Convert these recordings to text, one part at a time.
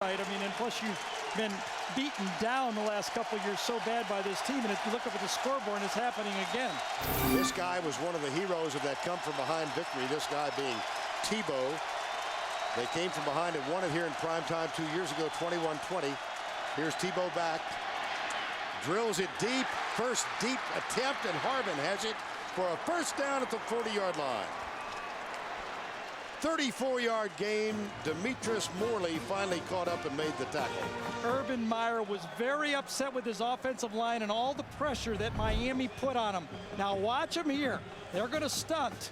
Right, I mean, and plus you've been beaten down the last couple of years so bad by this team, and if you look up at the scoreboard, it's happening again. This guy was one of the heroes of that come-from-behind victory, this guy being Tebow. They came from behind and won it here in prime time 2 years ago, 21-20. Here's Tebow back. Drills it deep. First deep attempt, and Harvin has it for a first down at the 40-yard line. 34-yard gain. Demetrius Morley finally caught up and made the tackle. Urban Meyer was very upset with his offensive line and all the pressure that Miami put on him. Now watch him here. They're going to stunt.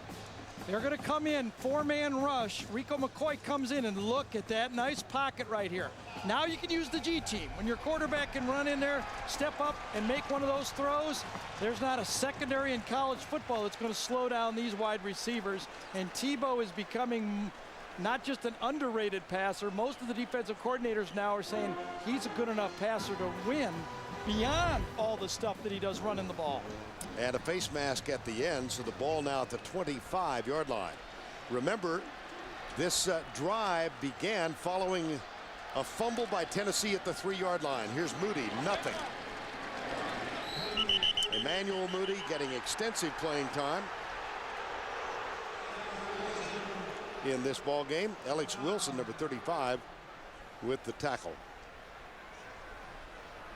They're going to come in, four-man rush. Rico McCoy comes in, and look at that nice pocket right here. Now you can use the G team. When your quarterback can run in there, step up, and make one of those throws, there's not a secondary in college football that's going to slow down these wide receivers. And Tebow is becoming not just an underrated passer. Most of the defensive coordinators now are saying he's a good enough passer to win beyond all the stuff that he does running the ball. And a face mask at the end, so the ball now at the 25-yard line. Remember, this drive began following a fumble by Tennessee at the 3-yard line. Here's Moody, nothing. Emmanuel Moody getting extensive playing time in this ball game. Alex Wilson, number 35, with the tackle.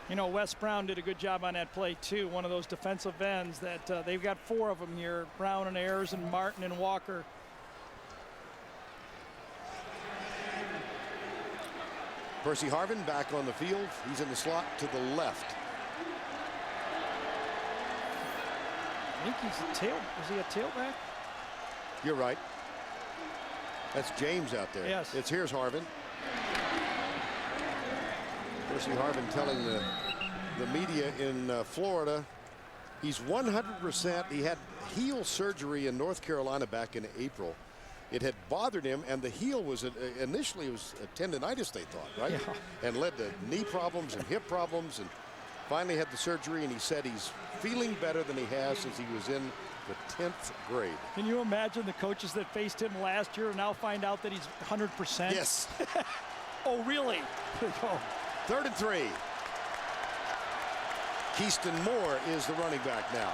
You know, Wes Brown did a good job on that play, too. One of those defensive ends that they've got four of them here. Brown and Ayers and Martin and Walker. Percy Harvin back on the field. He's in the slot to the left. I think he's a is he a tailback? You're right. That's James out there. Yes. Here's Harvin. Percy Harvin telling the media in Florida he's 100%. He had heel surgery in North Carolina back in April. It had bothered him, and the heel was initially it was a tendonitis, they thought, right? Yeah. And led to knee problems and hip problems, and finally had the surgery, and he said he's feeling better than he has since he was in the 10th grade. Can you imagine the coaches that faced him last year now find out that he's 100%? Yes. Oh, really? Oh. 3rd and 3. Keyston Moore is the running back now.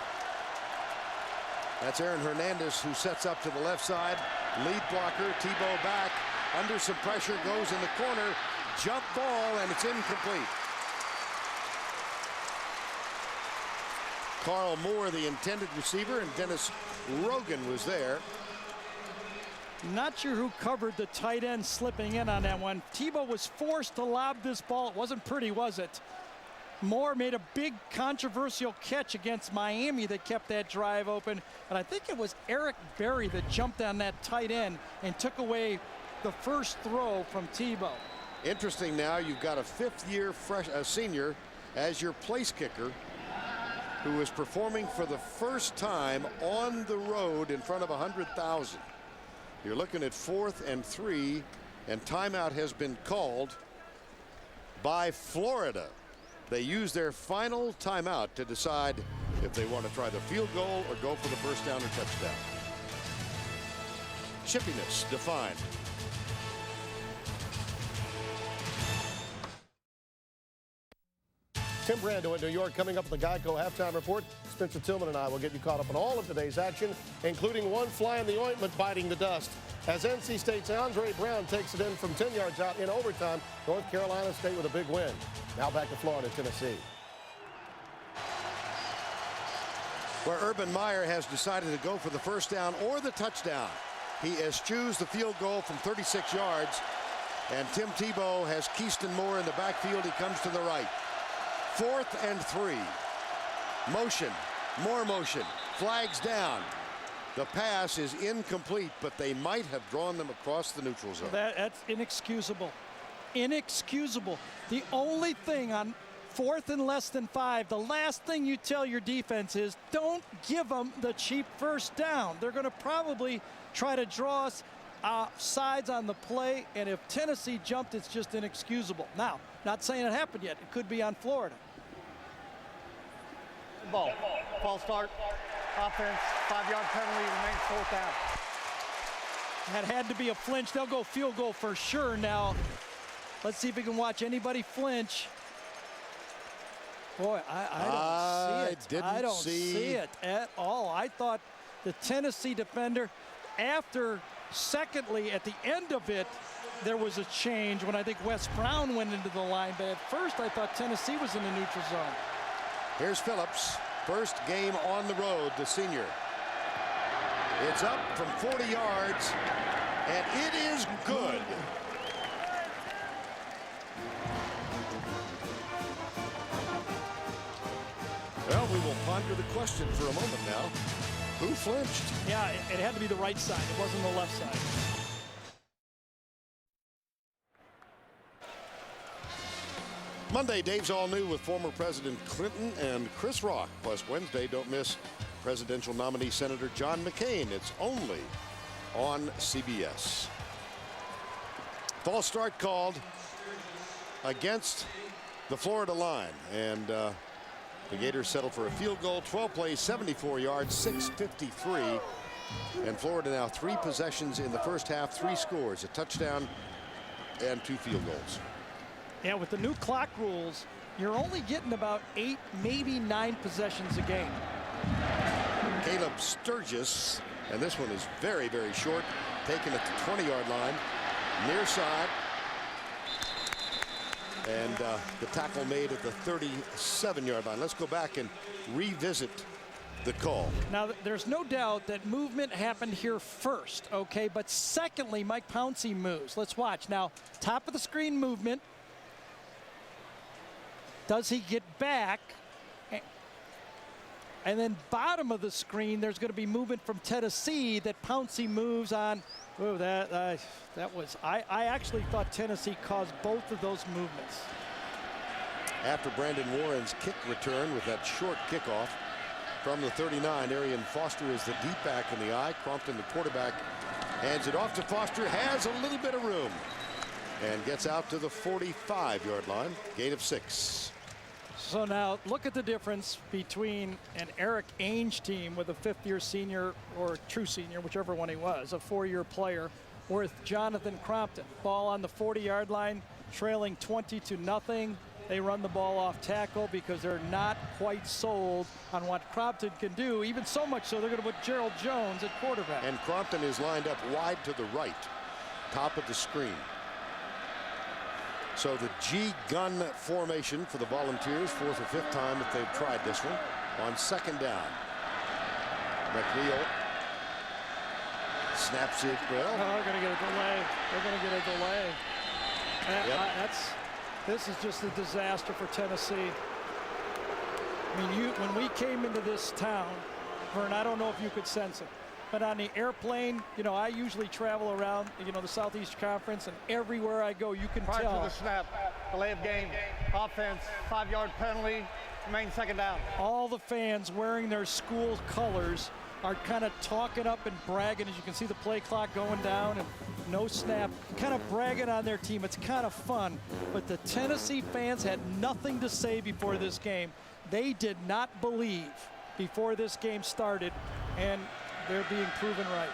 That's Aaron Hernandez, who sets up to the left side. Lead blocker, Tebow back. Under some pressure, goes in the corner. Jump ball, and it's incomplete. Carl Moore, the intended receiver, and Dennis Rogan was there. Not sure who covered the tight end slipping in on that one. Tebow was forced to lob this ball. It wasn't pretty, was it? Moore made a big controversial catch against Miami that kept that drive open. But I think it was Eric Berry that jumped on that tight end and took away the first throw from Tebow. Interesting now, you've got a fifth-year senior as your place kicker, who is performing for the first time on the road in front of 100,000. You're looking at 4th and 3, and timeout has been called by Florida. They use their final timeout to decide if they want to try the field goal or go for the first down or touchdown. Chippiness defined. Tim Brando in New York coming up with the Geico halftime report. Spencer Tillman and I will get you caught up on all of today's action, including one fly in the ointment biting the dust. As NC State's Andre Brown takes it in from 10 yards out in overtime, North Carolina State with a big win. Now back to Florida, Tennessee. Where Urban Meyer has decided to go for the first down or the touchdown. He eschews the field goal from 36 yards, and Tim Tebow has Keyston Moore in the backfield. He comes to the right. 4th and 3. Motion, more motion, flags down. The pass is incomplete, but they might have drawn them across the neutral zone. That's inexcusable. Inexcusable. The only thing on 4th and less than 5, the last thing you tell your defense is don't give them the cheap first down. They're going to probably try to draw us sides on the play, and if Tennessee jumped, it's just inexcusable. Now, not saying it happened yet. It could be on Florida. Ball. False start. Offense. 5-yard penalty. Remains 4th down. That had to be a flinch. They'll go field goal for sure now. Let's see if we can watch anybody flinch. Boy, I don't see it at all. I thought the Tennessee defender, secondly, at the end of it, there was a change when I think Wes Brown went into the line. But at first, I thought Tennessee was in the neutral zone. Here's Phillips. First game on the road, the senior. It's up from 40 yards, and it is good. Well, we will ponder the question for a moment now. Who flinched? Yeah, it had to be the right side. It wasn't the left side. Monday, Dave's All New with former President Clinton and Chris Rock. Plus Wednesday, don't miss presidential nominee Senator John McCain. It's only on CBS. False start called against the Florida line. And the Gators settle for a field goal. 12 plays, 74 yards, 6:53. And Florida now 3 possessions in the first half, 3 scores, a touchdown and 2 field goals. Yeah, with the new clock rules, you're only getting about 8, maybe 9 possessions a game. Caleb Sturgis, and this one is very, very short, taken at the 20-yard line, near side. And the tackle made at the 37-yard line. Let's go back and revisit the call. Now, there's no doubt that movement happened here first, okay? But secondly, Mike Pouncey moves. Let's watch. Now, top of the screen movement. Does he get back? And then bottom of the screen, there's going to be movement from Tennessee that Pouncey moves on. Oh, that was, I actually thought Tennessee caused both of those movements. After Brandon Warren's kick return with that short kickoff from the 39, Arian Foster is the deep back in the eye. Crompton, the quarterback, hands it off to Foster, has a little bit of room, and gets out to the 45-yard line, gain of 6. So now look at the difference between an Eric Ainge team with a 5th-year senior or true senior, whichever one he was, a 4-year player, with Jonathan Crompton. Ball on the 40-yard line, trailing 20-0. They run the ball off tackle because they're not quite sold on what Crompton can do, even so much so they're going to put Gerald Jones at quarterback. And Crompton is lined up wide to the right, top of the screen. So the G-gun formation for the Volunteers, 4th or 5th time that they've tried this one, on 2nd down. McNeil snaps it well. Oh, they're going to get a delay. They're going to get a delay. This is just a disaster for Tennessee. I mean, when we came into this town, Vern, I don't know if you could sense it, but on the airplane, you know, I usually travel around, you know, the Southeast Conference, and everywhere I go, you can tell. Prior to the snap, delay of game, offense, 5-yard penalty, remain 2nd down. All the fans wearing their school colors are kind of talking up and bragging. As you can see the play clock going down and no snap, kind of bragging on their team. It's kind of fun. But the Tennessee fans had nothing to say before this game. They did not believe before this game started, and they're being proven right.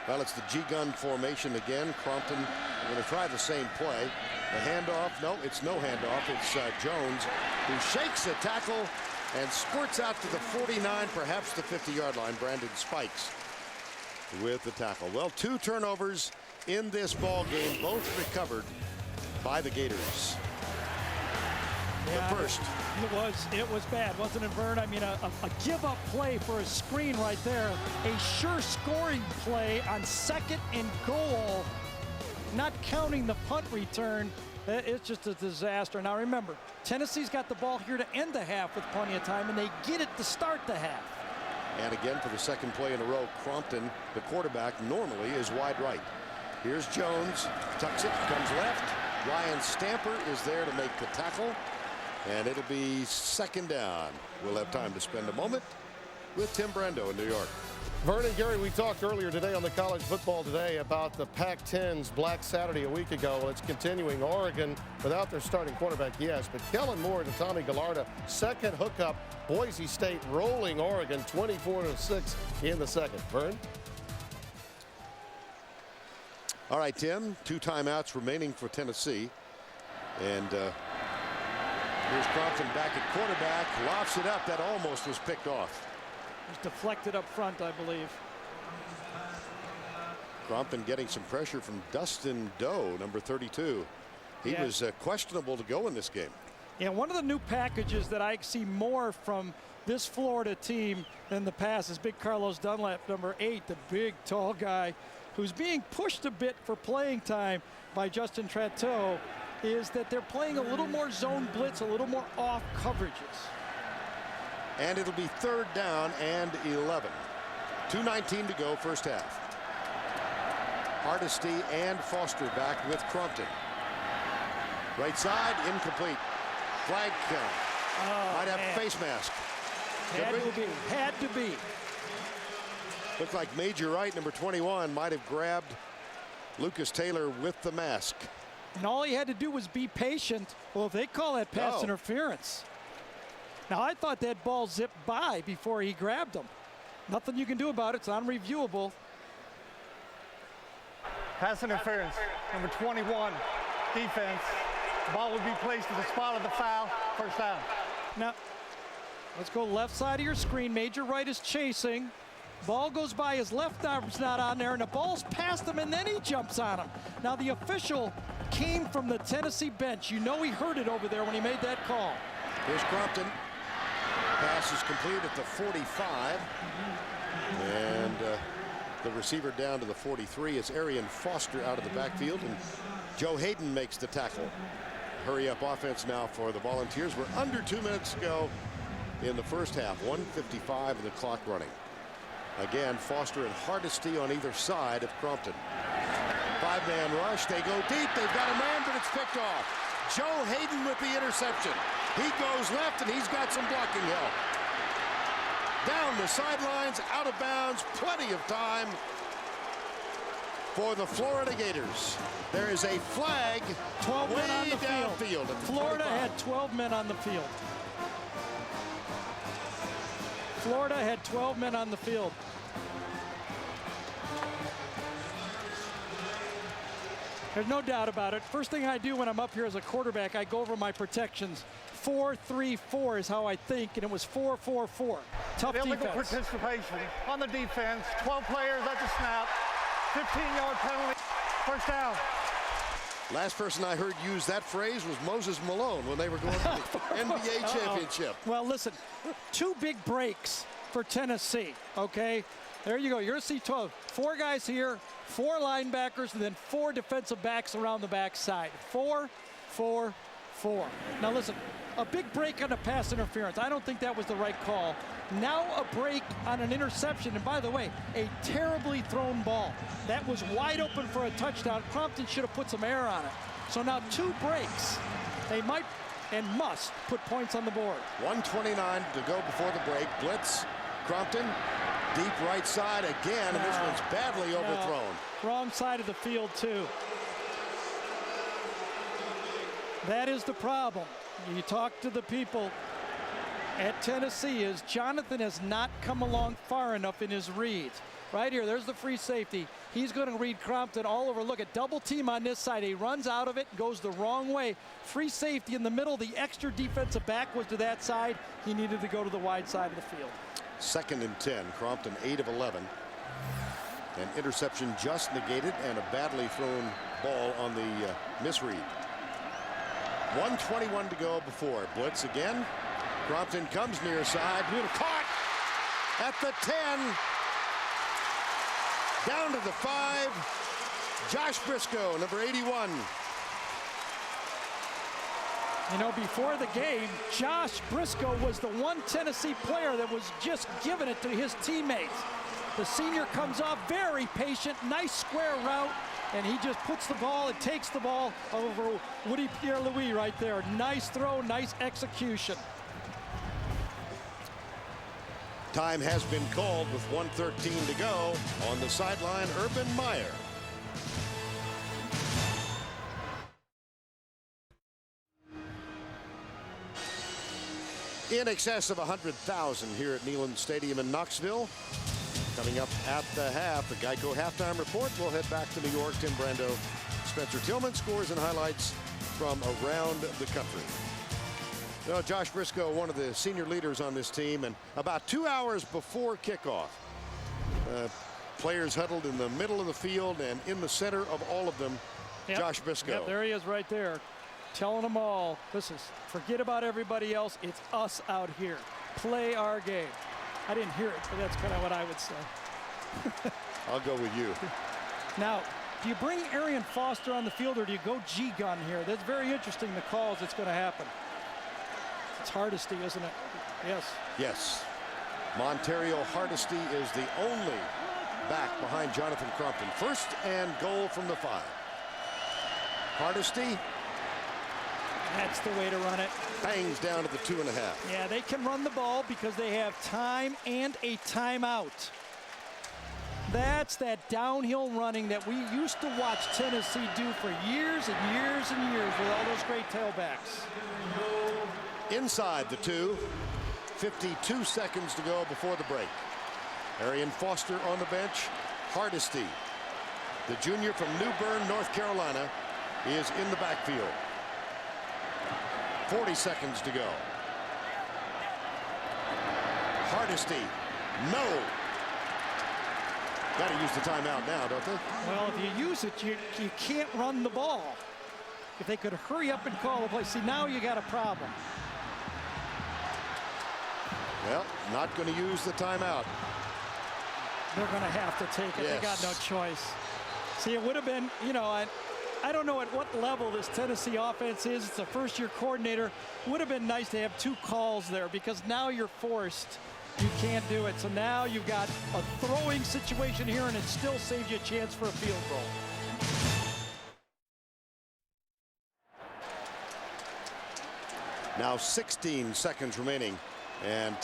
Well, it's the G-gun formation again. Crompton going to try the same play. The handoff, no, it's no handoff. It's Jones who shakes the tackle and squirts out to the 49, perhaps the 50-yard line. Brandon Spikes with the tackle. Well, 2 turnovers in this ball game, both recovered by the Gators. Yeah, the first. It was bad, wasn't it, Vern? I mean, a give-up play for a screen right there. A sure scoring play on 2nd and goal, not counting the punt return. It's just a disaster. Now remember, Tennessee's got the ball here to end the half with plenty of time, and they get it to start the half. And again, for the 2nd play in a row, Crompton, the quarterback, normally is wide right. Here's Jones, tucks it, comes left. Ryan Stamper is there to make the tackle, and it'll be 2nd down. We'll have time to spend a moment with Tim Brando in New York. Vernon, Gary, we talked earlier today on the College Football Today about the Pac-10's Black Saturday a week ago. Well, it's continuing. Oregon without their starting quarterback, yes, but Kellen Moore to Tommy Gallarda, 2nd hookup. Boise State rolling Oregon 24-6 in the 2nd. Vern? All right, Tim, 2 timeouts remaining for Tennessee. And here's Crompton back at quarterback, lofts it up. That almost was picked off. It was deflected up front, I believe. Crompton getting some pressure from Dustin Doe, number 32. He was questionable to go in this game. Yeah, one of the new packages that I see more from this Florida team than the past is big Carlos Dunlap, number 8, the big, tall guy who's being pushed a bit for playing time by Justin Tratteau, is that they're playing a little more zone blitz, a little more off coverages. And it'll be 3rd down and 11. 2:19 to go, first half. Hardesty and Foster back with Crompton. Right side, incomplete. Flag count. Might have a face mask. Had to be. Looked like Major Wright, number 21, might have grabbed Lucas Taylor with the mask. And all he had to do was be patient. Well, if they call that pass interference. Now, I thought that ball zipped by before he grabbed him. Nothing you can do about it. It's unreviewable. Pass interference, number 21, defense. The ball would be placed at the spot of the foul, first down. Now, let's go left side of your screen. Major Wright is chasing. Ball goes by, his left arm's not on there, and the ball's past him, and then he jumps on him. Now, the official came from the Tennessee bench. You know he heard it over there when he made that call. Here's Crompton. Pass is complete at the 45. And the receiver down to the 43. It's Arian Foster out of the backfield, and Joe Hayden makes the tackle. Hurry up offense now for the Volunteers. We're under 2 minutes to go in the first half. 1:55 of the clock running. Again, Foster and Hardesty on either side of Crompton. 5-man rush. They go deep. They've got a man, but it's picked off. Joe Hayden with the interception. He goes left, and he's got some blocking help. Down the sidelines, out of bounds. Plenty of time for the Florida Gators. There is a flag 12 men on the downfield. Florida had 12 men on the field. Florida had 12 men on the field. There's no doubt about it. First thing I do when I'm up here as a quarterback, I go over my protections. 4-3-4 is how I think, and it was 4-4-4. Tough Illegal defense. participation on the defense. 12 players at the snap. 15-yard penalty. First down. Last person I heard use that phrase was Moses Malone when they were going to the NBA championship. Well, listen, 2 big breaks for Tennessee, okay? There you go. You're going to see 12. 4 guys here, 4 linebackers, and then 4 defensive backs around the backside. 4-4-4. Now, listen, a big break on a pass interference. I don't think that was the right call. Now a break on an interception. And by the way, a terribly thrown ball. That was wide open for a touchdown. Crompton should have put some air on it. So now 2 breaks. They might and must put points on the board. 1:29 to go before the break. Blitz. Crompton. Deep right side again, and this one's badly overthrown. Wrong side of the field, too. That is the problem. You talk to the people at Tennessee, is Jonathan has not come along far enough in his reads. Right here, there's the free safety. He's going to read Crompton all over. Look at double team on this side. He runs out of it, goes the wrong way. Free safety in the middle. The extra defensive back was to that side. He needed to go to the wide side of the field. 2nd and 10. Crompton 8 of 11. An interception just negated and a badly thrown ball on the misread. 1:21 to go before. Blitz again. Crompton comes near side. Caught at the 10. Down to the 5. Josh Briscoe, number 81. You know, before the game, Josh Briscoe was the one Tennessee player that was just giving it to his teammates. The senior comes off very patient, nice square route, and he just puts the ball and takes the ball over Woody Pierre-Louis right there. Nice throw, nice execution. Time has been called with 1:13 to go. On the sideline, Urban Meyer. In excess of 100,000 here at Neyland Stadium in Knoxville. Coming up at the half, the Geico halftime report. We'll head back to New York. Tim Brando, Spencer Tillman, scores and highlights from around the country. Well, Josh Briscoe, one of the senior leaders on this team, and about 2 hours before kickoff, players huddled in the middle of the field, and in the center of all of them, Josh Briscoe. Yep, there he is right there, telling them all, listen, forget about everybody else. It's us out here. Play our game. I didn't hear it, but that's kind of what I would say. I'll go with you. Now, do you bring Arian Foster on the field, or do you go G-gun here? That's very interesting, the calls that's going to happen. It's Hardesty, isn't it? Yes. Yes. Montario Hardesty is the only back behind Jonathan Crumpton. First and goal from the 5. Hardesty. That's the way to run it. Bangs down to the 2.5. Yeah, they can run the ball because they have time and a timeout. That's that downhill running that we used to watch Tennessee do for years and years and years with all those great tailbacks. Inside the 2. 52 seconds to go before the break. Arian Foster on the bench. Hardesty, the junior from New Bern, North Carolina, is in the backfield. 40 seconds to go. Hardesty, no. Got to use the timeout now, don't they? Well, if you use it, you can't run the ball. If they could hurry up and call the play. See, now you got a problem. Well, not going to use the timeout. They're going to have to take it. Yes. They got no choice. See, it would have been, you know, I don't know at what level this Tennessee offense is. It's a first-year coordinator. Would have been nice to have 2 calls there, because now you're forced. You can't do it. So now you've got a throwing situation here, and it still saves you a chance for a field goal. Now 16 seconds remaining, and